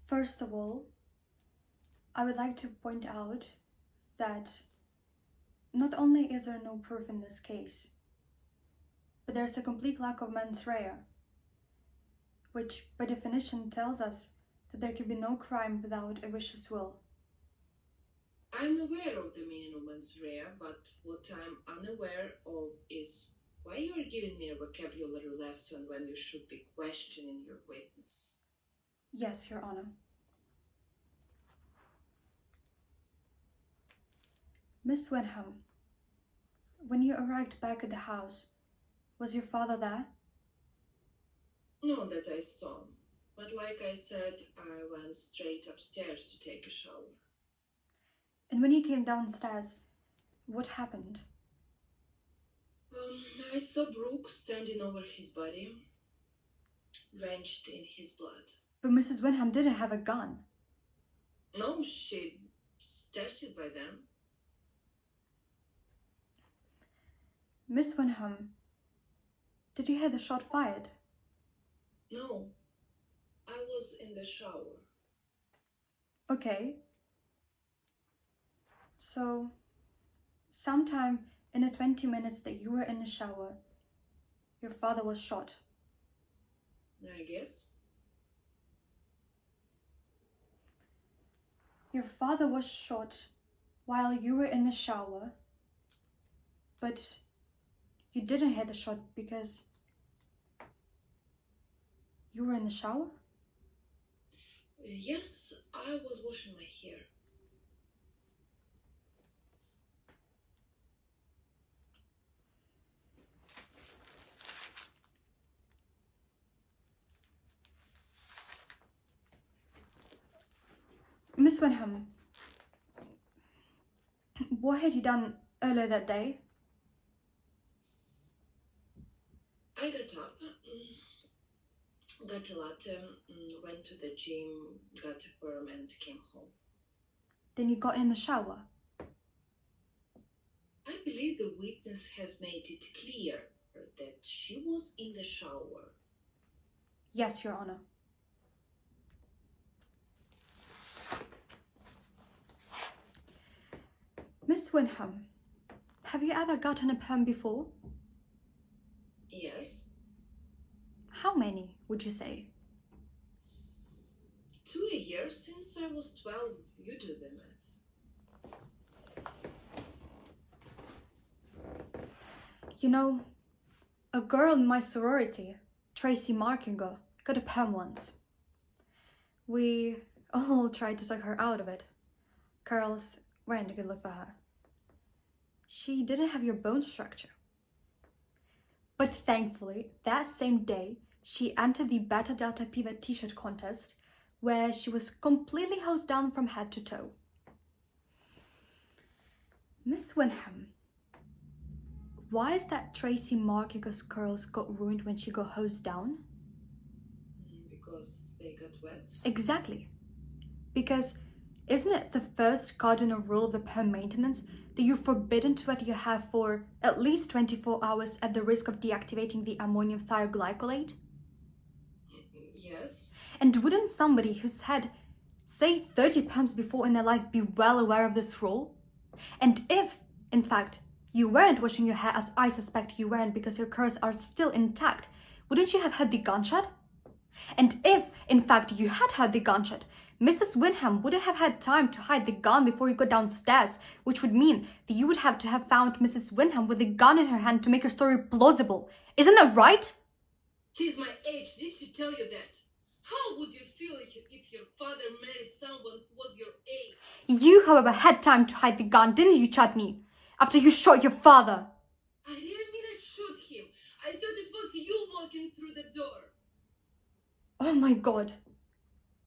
First of all, I would like to point out that not only is there no proof in this case, but there's a complete lack of mens rea, which by definition tells us that there can be no crime without a vicious will. I'm aware of the meaning of mens rea, but what I'm unaware of is why you are giving me a vocabulary lesson when you should be questioning your witness. Yes, Your Honor. Miss Wenham, when you arrived back at the house, was your father there? No, that I saw. But like I said, I went straight upstairs to take a shower. And when you came downstairs, what happened? I saw Brooke standing over his body, drenched in his blood. But Mrs. Wenham didn't have a gun. No, she stashed it by then. Miss Wenham, did you hear the shot fired? No, I was in the shower. Okay. So, sometime in the 20 minutes that you were in the shower, your father was shot. I guess. Your father was shot while you were in the shower, but you didn't hear the shot because you were in the shower? Yes, I was washing my hair. Miss Wenham, what had you done earlier that day? I got up, got a latte, went to the gym, got a perm and came home. Then you got in the shower? I believe the witness has made it clear that she was in the shower. Yes, Your Honor. Miss Wenham, have you ever gotten a perm before? Yes. How many, would you say? 2 years since I was 12. You do the math. You know, a girl in my sorority, Tracy Markinger, got a perm once. We all tried to suck her out of it. Curls weren't a good look for her. She didn't have your bone structure. But thankfully, that same day, she entered the Beta Delta Pivot t-shirt contest, where she was completely hosed down from head to toe. Miss Wenham, why is that Tracy Markinger's curls got ruined when she got hosed down? Because they got wet? Exactly. Because isn't it the first cardinal rule of the perm maintenance that you're forbidden to wet your hair for at least 24 hours at the risk of deactivating the ammonium thioglycolate? Yes. And wouldn't somebody who's had, say, 30 perms before in their life be well aware of this rule? And if, in fact, you weren't washing your hair, as I suspect you weren't because your curls are still intact, wouldn't you have heard the gunshot? And if, in fact, you had heard the gunshot, Mrs. Wenham wouldn't have had time to hide the gun before you got downstairs, which would mean that you would have to have found Mrs. Wenham with a gun in her hand to make her story plausible. Isn't that right? She's my age. Did she tell you that? How would you feel if your father married someone who was your age? You, however, had time to hide the gun, didn't you, Chutney? After you shot your father. I didn't mean to shoot him. I thought it was you walking through the door. Oh my God.